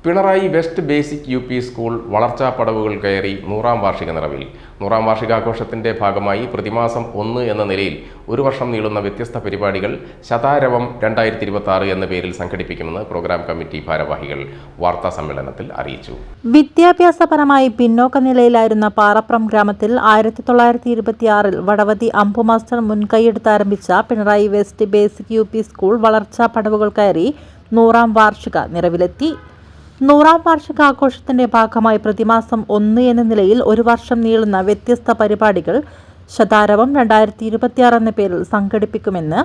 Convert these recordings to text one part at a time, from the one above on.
Pinarayi west basic U P school വളർച്ചാ പടവുകൾ കയറി 100ാം വാർഷിക നിറവിൽ. 100ാം വാർഷികാഘോഷത്തിന്റെ ഭാഗമായി പ്രതിമാസം 1 എന്ന നിലയിൽ ഒരു വർഷം നീളുന്ന വ്യത്യസ്ത പരിപാടികൾ ശതാരവം 2026 എന്ന പേരിൽ സംഘടിപ്പിക്കുമെന്ന് പ്രോഗ്രാം കമ്മിറ്റി ഭാരവാഹികൾ വാർത്താ സമ്മേളനത്തിൽ അറിയിച്ചു. വിദ്യാഭ്യാസപരമായി പിന്നോക്ക നിലയിലായിരുന്ന പാറപ്രം ഗ്രാമത്തിൽ 1926 വടവതി അമ്പു മാസ്റ്റർ മുൻകൈയെടുത്ത് ആരംഭിച്ച Pinarayi west basic U P school വളർച്ചാ പടവുകൾ കയറി 100ാം വാർഷിക നിറവിലെത്തി. 100ാം വാർഷികാഘോഷത്തിന്റെ ഭാഗമായി പ്രതിമാസം 1 എന്ന നിലയിൽ ഒരു വർഷം നീളുന്ന വ്യത്യസ്ത പരിപാടികൾ ശതാരവം 2026 എന്ന പേരിൽ സംഘടിപ്പിക്കുമെന്ന്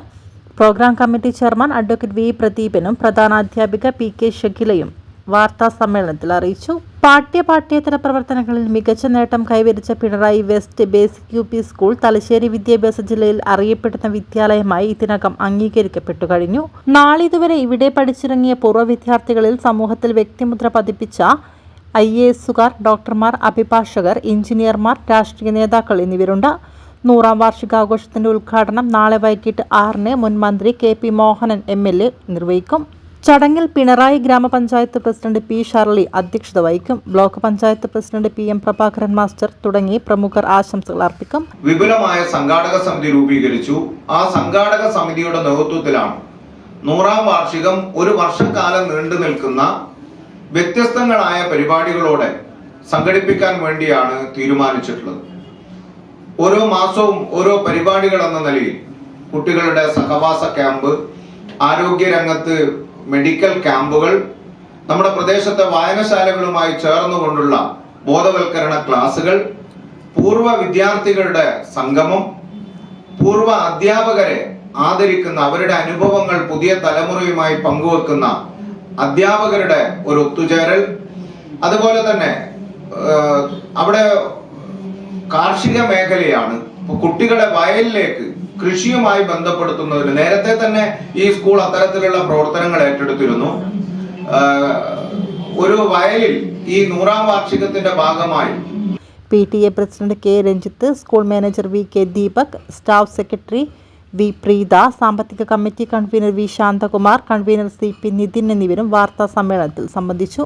program committee chairman advocate V പ്രദീപനും പ്രധാനാധ്യാപിക പി കെ ഷക്കിലയും വാർത്താ സമ്മേളനത്തിൽ അറിയിച്ചു. പാഠ്യേതര പ്രവർത്തനങ്ങളിൽ മികച്ച നേട്ടം കൈവരിച്ച Pinarayi west basic U P school Thalassery വിദ്യാഭ്യാസ ജില്ലയിൽ അറിയപ്പെടുന്ന വിദ്യാലയമായി ഇതിനകം അംഗീകരിക്കപ്പെട്ടു കഴിഞ്ഞു. നാളിതുവരെ ഇവിടെ പഠിച്ചിറങ്ങിയ പൂർവ്വ വിദ്യാർത്ഥികളിൽ സമൂഹത്തിൽ വ്യക്തിമുദ്ര പതിപ്പിച്ച IAS-കാർ, ഡോക്ടർമാർ, അഭിഭാഷകർ, എഞ്ചിനീയർമാർ, രാഷ്ട്രീയ നേതാക്കൾ എന്നിവരുണ്ട്. 100ാം വാർഷികാഘോഷത്തിന്റെ ഉദ്ഘാടനം നാളെ വൈകിട്ട് 6-ന് മുൻ മന്ത്രി KP മോഹനൻ MLA നിർവഹിക്കും. ചടങ്ങിൽ പിണറായി ഗ്രാമപഞ്ചായത്ത് പ്രസിഡന്റ് P ഷർലി അധ്യക്ഷത വഹിക്കും. Block panchayat president PM Prabhakaran master തുടങ്ങി പ്രമുഖർ ആശംസകൾ അർപ്പിക്കും. വിപുലമായ സംഘാടക സമിതി രൂപീകരിച്ചു. ആ സംഘാടക സമിതിയുടെ നേതൃത്വത്തിലാണ് 100ാം വാർഷികം ഒരു വർഷക്കാലം നീണ്ടു നിൽക്കുന്ന വ്യത്യസ്തങ്ങളായ പരിപാടികളോടെ സംഘടിപ്പിക്കാൻ വേണ്ടിയാണ് തീരുമാനിച്ചിട്ടുള്ളത്. ഓരോ മാസവും ഓരോ പരിപാടികൾ എന്ന നിലയിൽ കുട്ടികളുടെ സഹവാസ ക്യാമ്പ്, ആരോഗ്യരംഗത്ത് മെഡിക്കൽ ക്യാമ്പുകൾ, നമ്മുടെ പ്രദേശത്തെ വായനശാലകളുമായി ചേർന്നുകൊണ്ടുള്ള ബോധവൽക്കരണ ക്ലാസുകൾ, പൂർവ്വ വിദ്യാർത്ഥികളുടെ സംഗമം, പൂർവ്വ അധ്യാപകരെ ആദരിക്കുന്ന, അവരുടെ അനുഭവങ്ങൾ പുതിയ തലമുറയുമായി പങ്കുവെക്കുന്ന അധ്യാപകരുടെ ഒരു ഒത്തുചേരൽ, അതുപോലെ തന്നെ അവിടെ കാർഷിക മേഖലയാണ്. കുട്ടികളെ വയലിലേക്ക് കൃഷിയുമായി ബന്ധപ്പെടുത്തുന്നതിന് നേരത്തെ തന്നെ ഈ സ്കൂൾ അത്തരത്തിലുള്ള പ്രവർത്തനങ്ങൾ ഏറ്റെടുത്തിരുന്നു. ഒരു വയലിൽ ഈ 100ാം വാർഷികത്തിന്റെ ഭാഗമായി PTA president K Ranjith, school manager VK Deepak, staff secretary V Preetha, സാമ്പത്തിക committee convener V Shanthakumar, convener CP Nithin എന്നിവരും വാർത്താ സമ്മേളനത്തിൽ സംബന്ധിച്ചു.